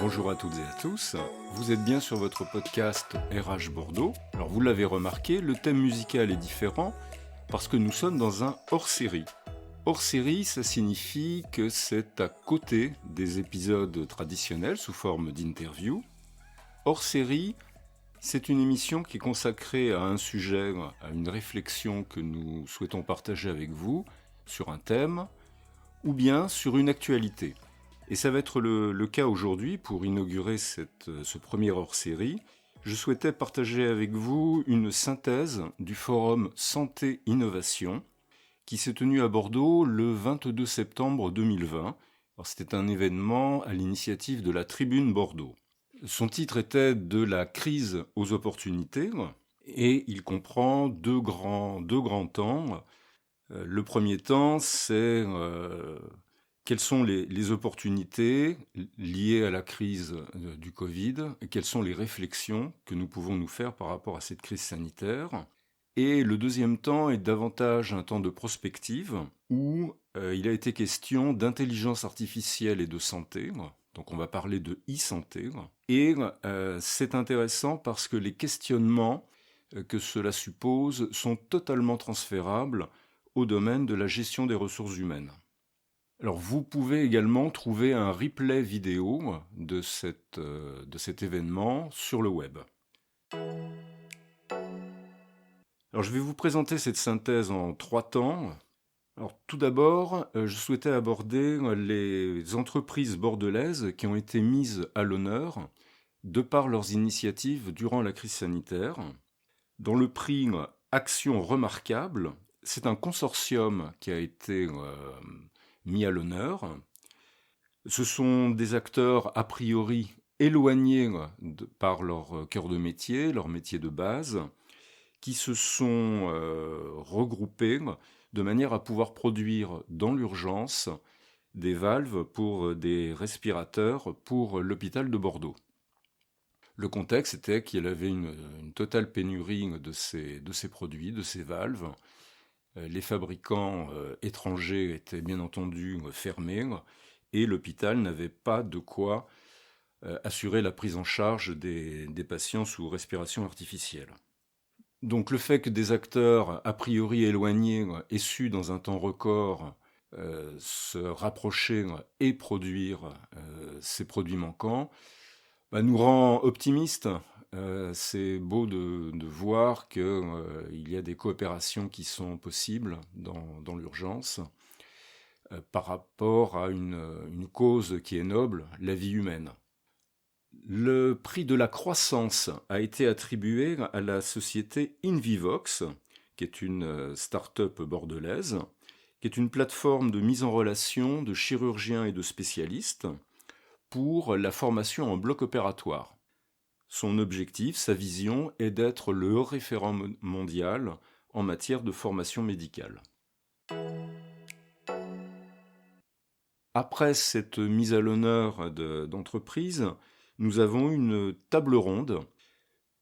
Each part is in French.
Bonjour à toutes et à tous, vous êtes bien sur votre podcast RH Bordeaux. Alors vous l'avez remarqué, le thème musical est différent parce que nous sommes dans un hors-série. Hors-série, ça signifie que c'est à côté des épisodes traditionnels sous forme d'interview. Hors-série, c'est une émission qui est consacrée à un sujet, à une réflexion que nous souhaitons partager avec vous sur un thème ou bien sur une actualité. Et ça va être le cas aujourd'hui pour inaugurer ce premier hors-série. Je souhaitais partager avec vous une synthèse du forum Santé Innovation qui s'est tenu à Bordeaux le 22 septembre 2020. Alors, c'était un événement à l'initiative de la Tribune Bordeaux. Son titre était « De la crise aux opportunités » et il comprend deux grands temps. Le premier temps, c'est quelles sont les opportunités liées à la crise du Covid et quelles sont les réflexions que nous pouvons nous faire par rapport à cette crise sanitaire. Et le deuxième temps est davantage un temps de prospective où il a été question d'intelligence artificielle et de santé. Donc on va parler de e-santé. Et c'est intéressant parce que les questionnements que cela suppose sont totalement transférables au domaine de la gestion des ressources humaines. Alors vous pouvez également trouver un replay vidéo de cet événement sur le web. Alors je vais vous présenter cette synthèse en 3 temps. Alors tout d'abord, je souhaitais aborder les entreprises bordelaises qui ont été mises à l'honneur de par leurs initiatives durant la crise sanitaire. Dans le prix Action remarquable, c'est un consortium qui a été mis à l'honneur. Ce sont des acteurs a priori éloignés par leur cœur de métier, leur métier de base, qui se sont regroupés de manière à pouvoir produire dans l'urgence des valves pour des respirateurs pour l'hôpital de Bordeaux. Le contexte était qu'il y avait une totale pénurie de ces produits, de ces valves. Les fabricants étrangers étaient bien entendu fermés et l'hôpital n'avait pas de quoi assurer la prise en charge des patients sous respiration artificielle. Donc le fait que des acteurs a priori éloignés aient su dans un temps record se rapprocher et produire ces produits manquants nous rend optimistes. C'est beau de voir qu'il y a des coopérations qui sont possibles dans l'urgence par rapport à une cause qui est noble, la vie humaine. Le prix de la croissance a été attribué à la société Invivox, qui est une start-up bordelaise, qui est une plateforme de mise en relation de chirurgiens et de spécialistes pour la formation en bloc opératoire. Son objectif, sa vision, est d'être le référent mondial en matière de formation médicale. Après cette mise à l'honneur d'entreprise, nous avons une table ronde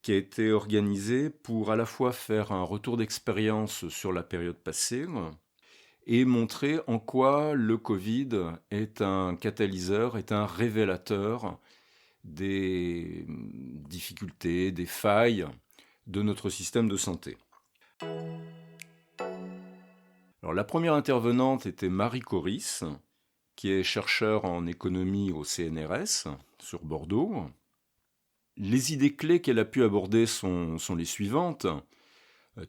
qui a été organisée pour à la fois faire un retour d'expérience sur la période passée et montrer en quoi le Covid est un catalyseur, est un révélateur des difficultés, des failles de notre système de santé. Alors, la première intervenante était Marie Coris, qui est chercheur en économie au CNRS sur Bordeaux. Les idées clés qu'elle a pu aborder sont les suivantes.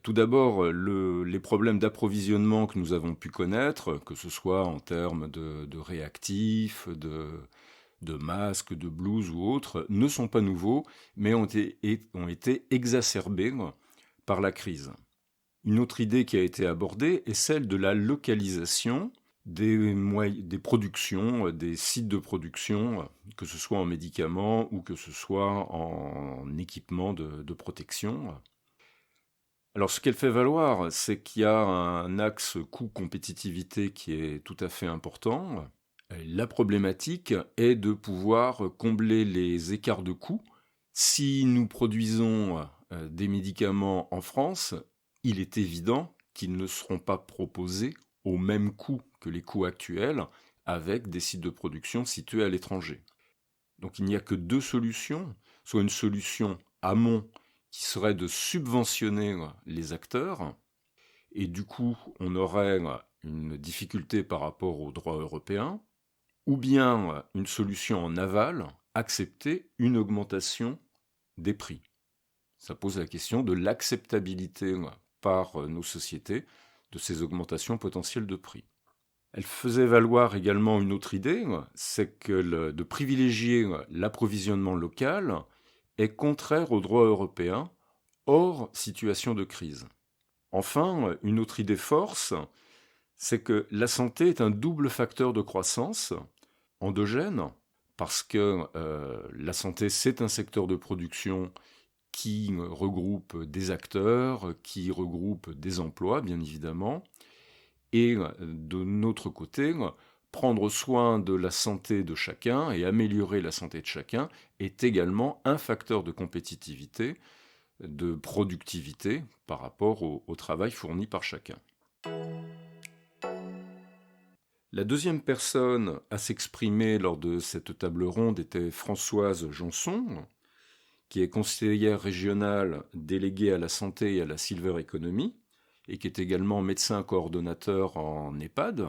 Tout d'abord, les problèmes d'approvisionnement que nous avons pu connaître, que ce soit en termes de réactifs, de masques, de blouses ou autres, ne sont pas nouveaux, mais ont été exacerbés par la crise. Une autre idée qui a été abordée est celle de la localisation des productions, des sites de production, que ce soit en médicaments ou que ce soit en équipement de protection. Alors ce qu'elle fait valoir, c'est qu'il y a un axe coût-compétitivité qui est tout à fait important. La problématique est de pouvoir combler les écarts de coûts. Si nous produisons des médicaments en France, il est évident qu'ils ne seront pas proposés au même coût que les coûts actuels avec des sites de production situés à l'étranger. Donc il n'y a que deux solutions, soit une solution amont qui serait de subventionner les acteurs, et du coup on aurait une difficulté par rapport au droit européen, ou bien une solution en aval, accepter une augmentation des prix. Ça pose la question de l'acceptabilité par nos sociétés de ces augmentations potentielles de prix. Elle faisait valoir également une autre idée, c'est que de privilégier l'approvisionnement local est contraire au droit européen, hors situation de crise. Enfin, une autre idée force, c'est que la santé est un double facteur de croissance, endogène, parce que la santé, c'est un secteur de production qui regroupe des acteurs, qui regroupe des emplois, bien évidemment, et de notre côté, prendre soin de la santé de chacun et améliorer la santé de chacun est également un facteur de compétitivité, de productivité par rapport au travail fourni par chacun. La deuxième personne à s'exprimer lors de cette table ronde était Françoise Janson, qui est conseillère régionale déléguée à la santé et à la Silver Economy, et qui est également médecin coordonnateur en EHPAD.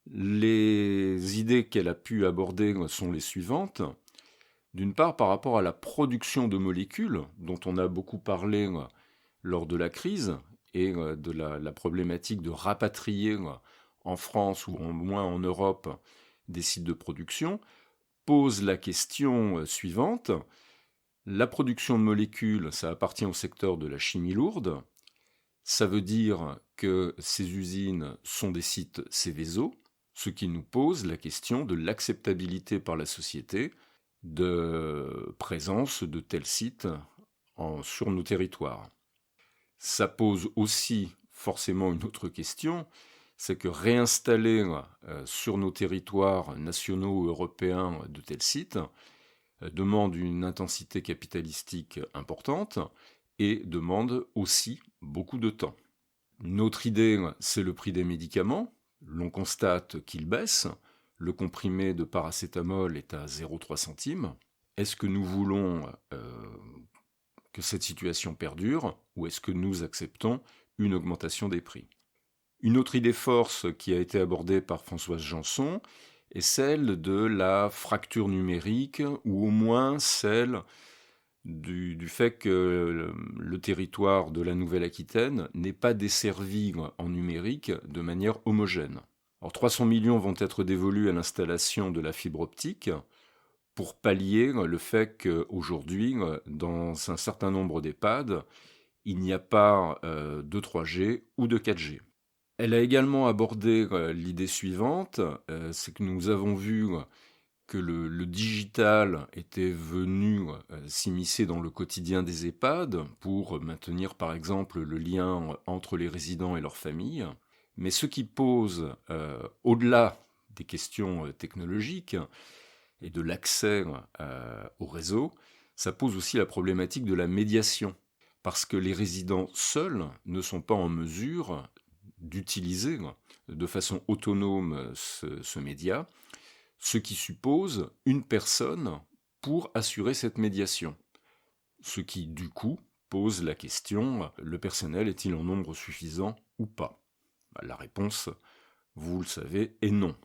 Les idées qu'elle a pu aborder sont les suivantes. D'une part, par rapport à la production de molécules, dont on a beaucoup parlé lors de la crise, et de la problématique de rapatrier en France ou au moins en Europe des sites de production, pose la question suivante. La production de molécules, ça appartient au secteur de la chimie lourde. Ça veut dire que ces usines sont des sites Céveso, ce qui nous pose la question de l'acceptabilité par la société de présence de tels sites sur nos territoires. Ça pose aussi forcément une autre question, c'est que réinstaller sur nos territoires nationaux ou européens de tels sites demande une intensité capitalistique importante et demande aussi beaucoup de temps. Une autre idée, c'est le prix des médicaments. L'on constate qu'il baisse. Le comprimé de paracétamol est à 0,3 centimes. Est-ce que nous voulons que cette situation perdure ou est-ce que nous acceptons une augmentation des prix ? Une autre idée force qui a été abordée par Françoise Janson est celle de la fracture numérique, ou au moins celle du fait que le territoire de la Nouvelle-Aquitaine n'est pas desservi en numérique de manière homogène. Alors 300 millions vont être dévolus à l'installation de la fibre optique pour pallier le fait qu'aujourd'hui, dans un certain nombre d'EHPAD, il n'y a pas de 3G ou de 4G. Elle a également abordé l'idée suivante, c'est que nous avons vu que le digital était venu s'immiscer dans le quotidien des EHPAD pour maintenir par exemple le lien entre les résidents et leurs familles. Mais ce qui pose, au-delà des questions technologiques et de l'accès au réseau, ça pose aussi la problématique de la médiation. Parce que les résidents seuls ne sont pas en mesure d'utiliser de façon autonome ce média, ce qui suppose une personne pour assurer cette médiation. Ce qui, du coup, pose la question, le personnel est-il en nombre suffisant ou pas ? La réponse, vous le savez, est non.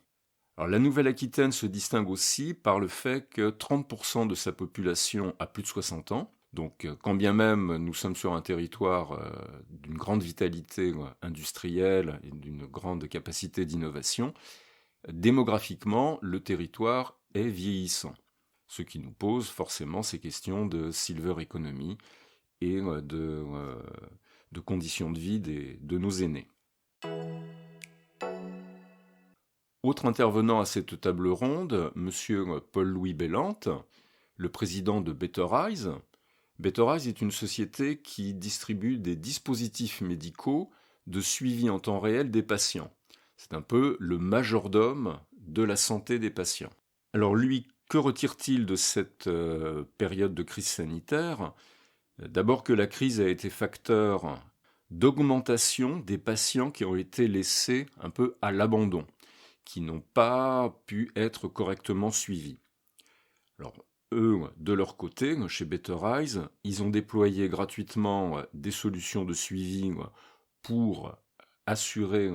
Alors, la Nouvelle-Aquitaine se distingue aussi par le fait que 30% de sa population a plus de 60 ans. Donc, quand bien même nous sommes sur un territoire d'une grande vitalité industrielle et d'une grande capacité d'innovation, démographiquement, le territoire est vieillissant. Ce qui nous pose forcément ces questions de silver economy et de conditions de vie de nos aînés. Autre intervenant à cette table ronde, M. Paul-Louis Bellante, le président de Betterize. Betterize est une société qui distribue des dispositifs médicaux de suivi en temps réel des patients. C'est un peu le majordome de la santé des patients. Alors lui, que retire-t-il de cette période de crise sanitaire ? D'abord que la crise a été facteur d'augmentation des patients qui ont été laissés un peu à l'abandon, qui n'ont pas pu être correctement suivis. Alors, eux, de leur côté, chez Better Eyes, ils ont déployé gratuitement des solutions de suivi pour assurer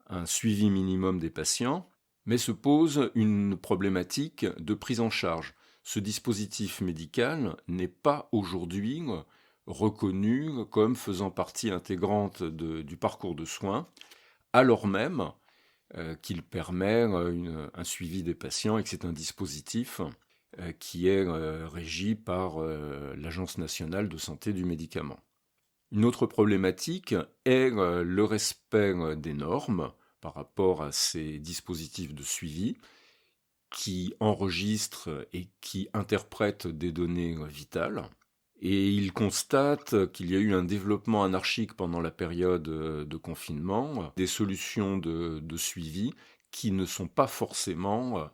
un suivi minimum des patients, mais se pose une problématique de prise en charge. Ce dispositif médical n'est pas aujourd'hui reconnu comme faisant partie intégrante du parcours de soins, alors même qu'il permet un suivi des patients et que c'est un dispositif qui est régi par l'Agence nationale de santé du médicament. Une autre problématique est le respect des normes par rapport à ces dispositifs de suivi qui enregistrent et qui interprètent des données vitales. Et il constate qu'il y a eu un développement anarchique pendant la période de confinement, des solutions de suivi qui ne sont pas forcément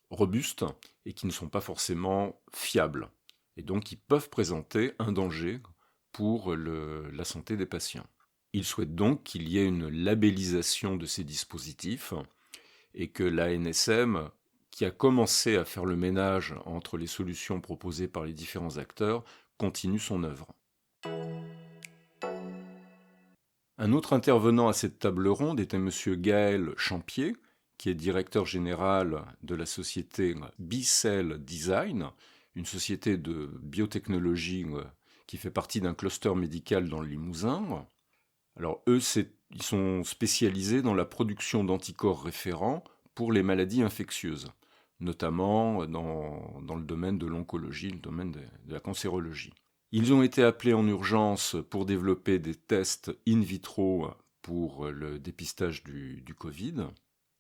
robustes et qui ne sont pas forcément fiables. Et donc qui peuvent présenter un danger pour la santé des patients. Il souhaite donc qu'il y ait une labellisation de ces dispositifs et que l'ANSM, qui a commencé à faire le ménage entre les solutions proposées par les différents acteurs, continue son œuvre. Un autre intervenant à cette table ronde était M. Gaël Champier, qui est directeur général de la société Bicell Design, une société de biotechnologie qui fait partie d'un cluster médical dans le Limousin. Alors eux, ils sont spécialisés dans la production d'anticorps référents pour les maladies infectieuses, notamment dans le domaine de l'oncologie, le domaine de la cancérologie. Ils ont été appelés en urgence pour développer des tests in vitro pour le dépistage du Covid.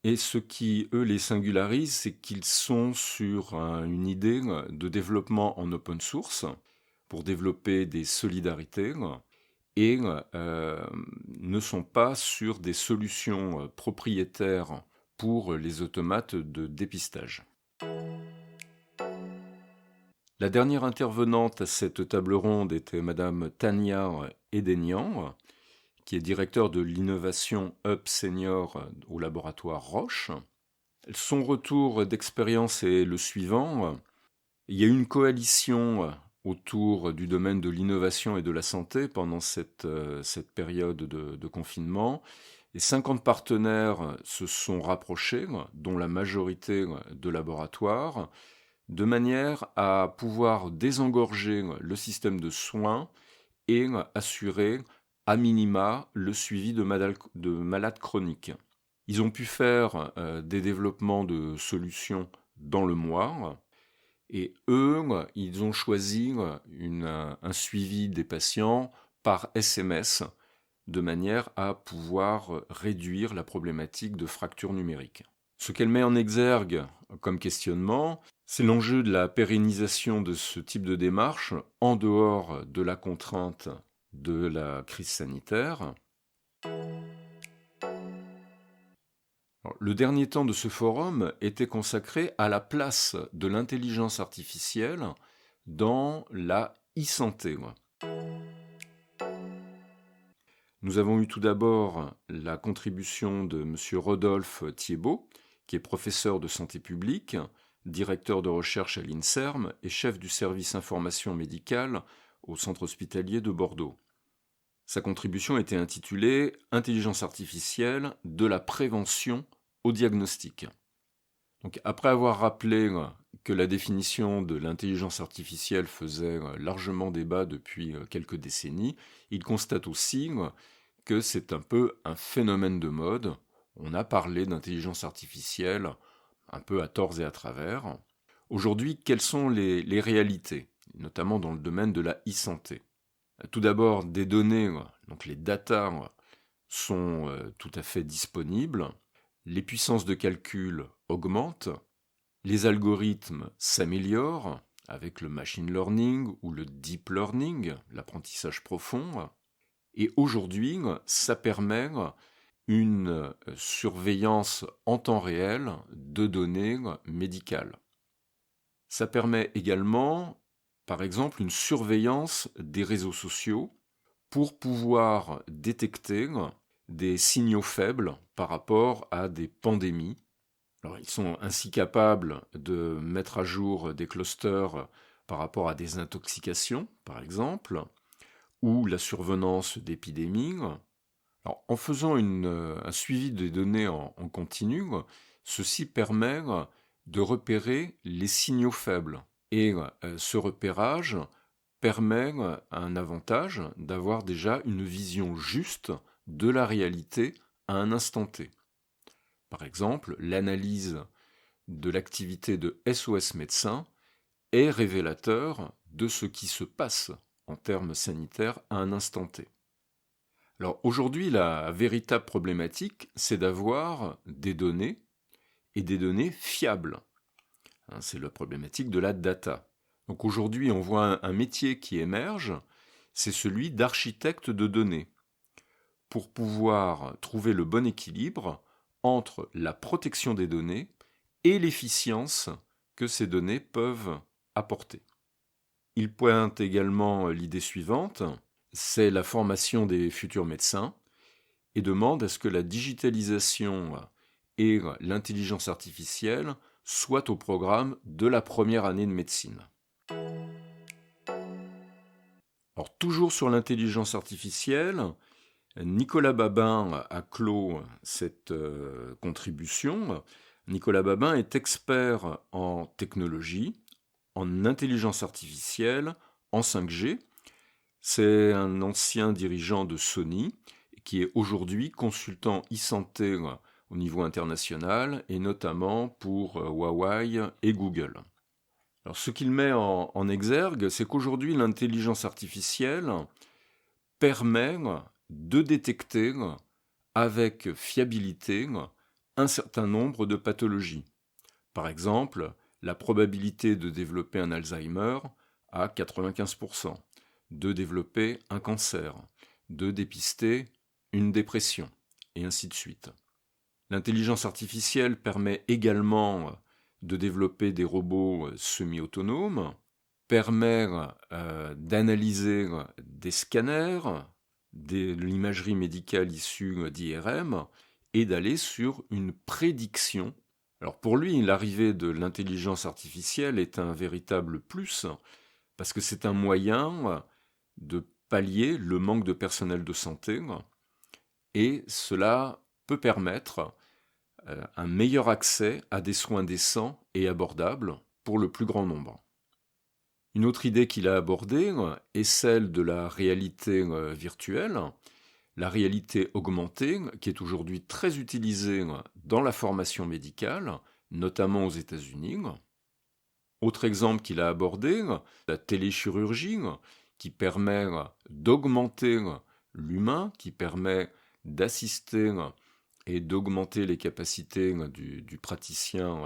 Et ce qui, eux, les singularise, c'est qu'ils sont sur une idée de développement en open source pour développer des solidarités et ne sont pas sur des solutions propriétaires pour les automates de dépistage. La dernière intervenante à cette table ronde était Madame Tania Edenian, qui est directeur de l'innovation Up Senior au laboratoire Roche. Son retour d'expérience est le suivant. Il y a eu une coalition autour du domaine de l'innovation et de la santé pendant cette période de confinement. Et 50 partenaires se sont rapprochés, dont la majorité de laboratoires, de manière à pouvoir désengorger le système de soins et assurer à minima le suivi de malades chroniques. Ils ont pu faire des développements de solutions dans le mois, et eux, ils ont choisi un suivi des patients par SMS, de manière à pouvoir réduire la problématique de fracture numérique. Ce qu'elle met en exergue comme questionnement, c'est l'enjeu de la pérennisation de ce type de démarche en dehors de la contrainte de la crise sanitaire. Alors, le dernier temps de ce forum était consacré à la place de l'intelligence artificielle dans la e-santé. Nous avons eu tout d'abord la contribution de M. Rodolphe Thiebaud, qui est professeur de santé publique, directeur de recherche à l'INSERM et chef du service information médicale au centre hospitalier de Bordeaux. Sa contribution était intitulée « Intelligence artificielle de la prévention au diagnostic ». Donc, après avoir rappelé que la définition de l'intelligence artificielle faisait largement débat depuis quelques décennies, il constate aussi que c'est un peu un phénomène de mode. On a parlé d'intelligence artificielle un peu à tort et à travers. Aujourd'hui, quelles sont les réalités, notamment dans le domaine de la e-santé ? Tout d'abord, des données, donc les data, sont tout à fait disponibles. Les puissances de calcul augmentent. Les algorithmes s'améliorent avec le machine learning ou le deep learning, l'apprentissage profond. Et aujourd'hui, ça permet une surveillance en temps réel de données médicales. Ça permet également, par exemple, une surveillance des réseaux sociaux pour pouvoir détecter des signaux faibles par rapport à des pandémies Alors, ils sont ainsi capables de mettre à jour des clusters par rapport à des intoxications, par exemple, ou la survenance d'épidémies. Alors, en faisant un suivi des données en continu, ceci permet de repérer les signaux faibles. Et ce repérage permet un avantage d'avoir déjà une vision juste de la réalité à un instant T. Par exemple, l'analyse de l'activité de SOS Médecins est révélateur de ce qui se passe en termes sanitaires à un instant T. Alors aujourd'hui, la véritable problématique, c'est d'avoir des données et des données fiables. C'est la problématique de la data. Donc aujourd'hui, on voit un métier qui émerge, c'est celui d'architecte de données, pour pouvoir trouver le bon équilibre entre la protection des données et l'efficience que ces données peuvent apporter. Il pointe également l'idée suivante, c'est la formation des futurs médecins, et demande à ce que la digitalisation et l'intelligence artificielle soient au programme de la première année de médecine. Alors, toujours sur l'intelligence artificielle, Nicolas Babin a clos cette contribution. Nicolas Babin est expert en technologie, en intelligence artificielle, en 5G. C'est un ancien dirigeant de Sony qui est aujourd'hui consultant e-santé au niveau international et notamment pour Huawei et Google. Alors, ce qu'il met en exergue, c'est qu'aujourd'hui l'intelligence artificielle permet de détecter avec fiabilité un certain nombre de pathologies. Par exemple, la probabilité de développer un Alzheimer à 95%, de développer un cancer, de dépister une dépression, et ainsi de suite. L'intelligence artificielle permet également de développer des robots semi-autonomes, permet d'analyser des scanners, de l'imagerie médicale issue d'IRM, et d'aller sur une prédiction. Alors pour lui, l'arrivée de l'intelligence artificielle est un véritable plus, parce que c'est un moyen de pallier le manque de personnel de santé, et cela peut permettre un meilleur accès à des soins décents et abordables pour le plus grand nombre. Une autre idée qu'il a abordée est celle de la réalité virtuelle, la réalité augmentée, qui est aujourd'hui très utilisée dans la formation médicale, notamment aux États-Unis. Autre exemple qu'il a abordé, la téléchirurgie, qui permet d'augmenter l'humain, qui permet d'assister et d'augmenter les capacités du praticien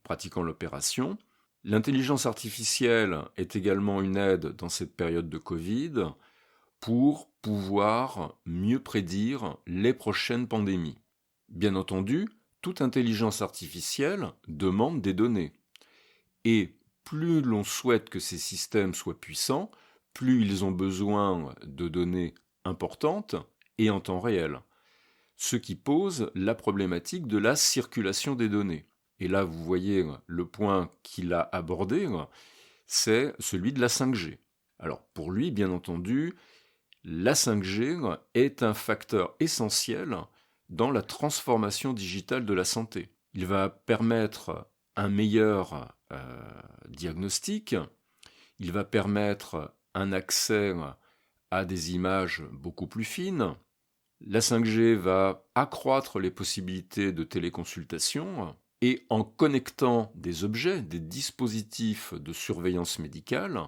pratiquant l'opération. L'intelligence artificielle est également une aide dans cette période de Covid pour pouvoir mieux prédire les prochaines pandémies. Bien entendu, toute intelligence artificielle demande des données. Et plus l'on souhaite que ces systèmes soient puissants, plus ils ont besoin de données importantes et en temps réel. Ce qui pose la problématique de la circulation des données. Et là, vous voyez le point qu'il a abordé, c'est celui de la 5G. Alors pour lui, bien entendu, la 5G est un facteur essentiel dans la transformation digitale de la santé. Il va permettre un meilleur diagnostic, il va permettre un accès à des images beaucoup plus fines. La 5G va accroître les possibilités de téléconsultation et en connectant des objets, des dispositifs de surveillance médicale,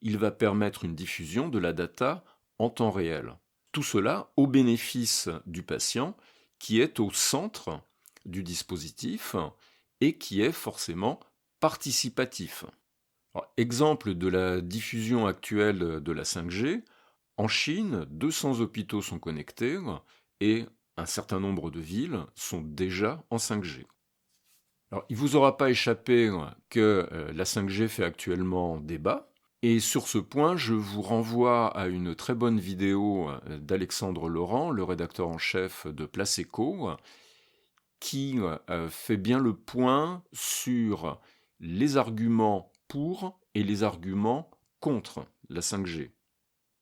il va permettre une diffusion de la data en temps réel. Tout cela au bénéfice du patient qui est au centre du dispositif et qui est forcément participatif. Alors, exemple de la diffusion actuelle de la 5G, en Chine, 200 hôpitaux sont connectés et un certain nombre de villes sont déjà en 5G. Alors, il ne vous aura pas échappé que la 5G fait actuellement débat. Et sur ce point, je vous renvoie à une très bonne vidéo d'Alexandre Laurent, le rédacteur en chef de Place Éco, qui fait bien le point sur les arguments pour et les arguments contre la 5G.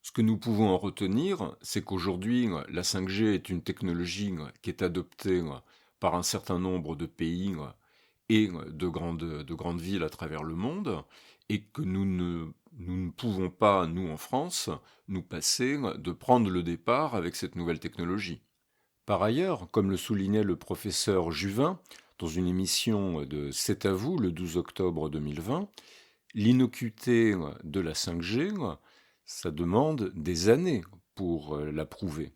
Ce que nous pouvons en retenir, c'est qu'aujourd'hui, la 5G est une technologie qui est adoptée par un certain nombre de pays et de grandes villes à travers le monde, et que nous ne pouvons pas, nous en France, nous passer de prendre le départ avec cette nouvelle technologie. Par ailleurs, comme le soulignait le professeur Juvin dans une émission de C'est à vous le 12 octobre 2020, l'innocuité de la 5G, ça demande des années pour la prouver.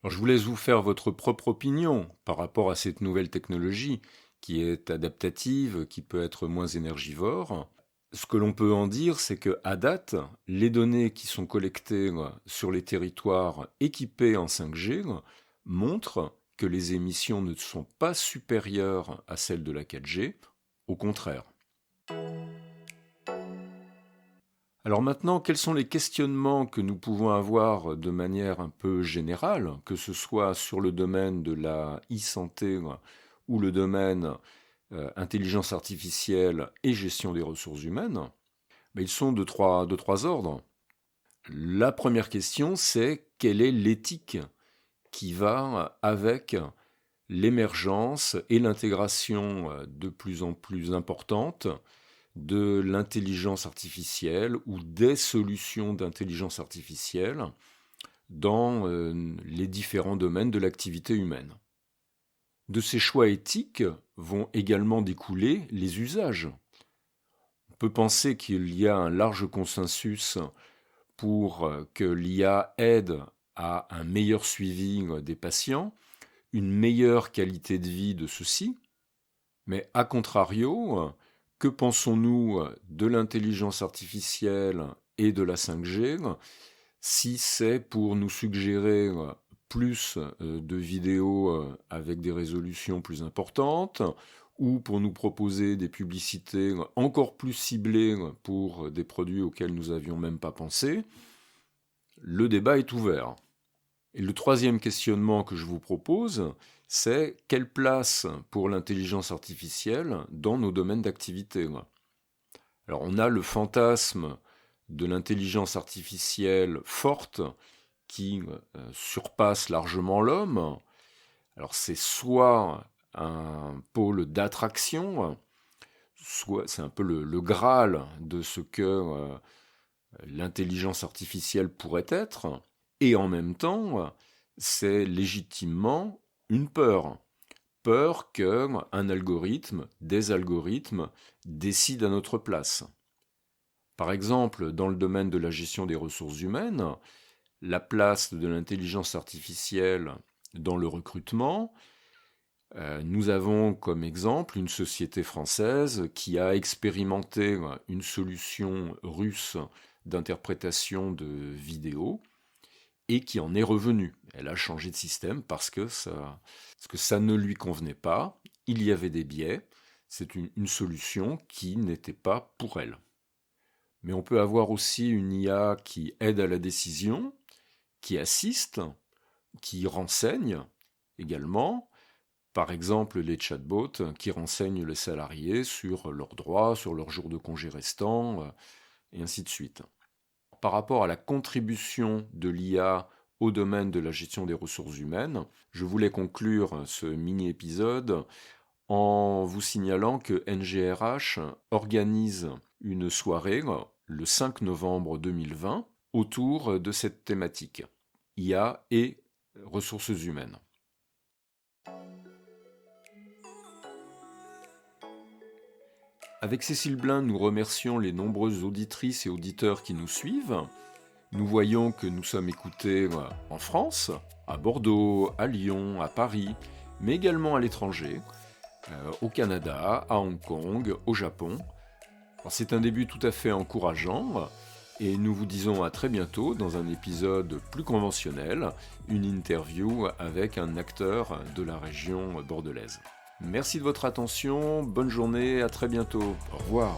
Alors je vous laisse vous faire votre propre opinion par rapport à cette nouvelle technologie qui est adaptative, qui peut être moins énergivore. Ce que l'on peut en dire, c'est qu'à date, les données qui sont collectées sur les territoires équipés en 5G montrent que les émissions ne sont pas supérieures à celles de la 4G, au contraire. Alors maintenant, quels sont les questionnements que nous pouvons avoir de manière un peu générale, que ce soit sur le domaine de la e-santé ou le domaine intelligence artificielle et gestion des ressources humaines? Ils sont de trois ordres. La première question, c'est quelle est l'éthique qui va avec l'émergence et l'intégration de plus en plus importante de l'intelligence artificielle ou des solutions d'intelligence artificielle dans les différents domaines de l'activité humaine. De ces choix éthiques vont également découler les usages. On peut penser qu'il y a un large consensus pour que l'IA aide à un meilleur suivi des patients, une meilleure qualité de vie de ceux-ci, mais à contrario, que pensons-nous de l'intelligence artificielle et de la 5G si c'est pour nous suggérer plus de vidéos avec des résolutions plus importantes ou pour nous proposer des publicités encore plus ciblées pour des produits auxquels nous n'avions même pas pensé? Le débat est ouvert. Et le troisième questionnement que je vous propose, c'est quelle place pour l'intelligence artificielle dans nos domaines d'activité? Alors on a le fantasme de l'intelligence artificielle forte qui surpasse largement l'homme. Alors c'est soit un pôle d'attraction, soit c'est un peu le Graal de ce que l'intelligence artificielle pourrait être, et en même temps, c'est légitimement une peur. Peur qu'un algorithme, des algorithmes, décident à notre place. Par exemple, dans le domaine de la gestion des ressources humaines, la place de l'intelligence artificielle dans le recrutement, nous avons comme exemple une société française qui a expérimenté une solution russe d'interprétation de vidéos et qui en est revenue. Elle a changé de système parce que ça ne lui convenait pas, il y avait des biais, c'est une solution qui n'était pas pour elle. Mais on peut avoir aussi une IA qui aide à la décision, qui assiste, qui renseigne également. Par exemple, les chatbots qui renseignent les salariés sur leurs droits, sur leurs jours de congé restants, et ainsi de suite. Par rapport à la contribution de l'IA au domaine de la gestion des ressources humaines, je voulais conclure ce mini-épisode en vous signalant que NGRH organise une soirée le 5 novembre 2020 autour de cette thématique, IA et ressources humaines. Avec Cécile Blin, nous remercions les nombreuses auditrices et auditeurs qui nous suivent. Nous voyons que nous sommes écoutés en France, à Bordeaux, à Lyon, à Paris, mais également à l'étranger, au Canada, à Hong Kong, au Japon. Alors, c'est un début tout à fait encourageant et nous vous disons à très bientôt dans un épisode plus conventionnel, une interview avec un acteur de la région bordelaise. Merci de votre attention, bonne journée, à très bientôt, au revoir.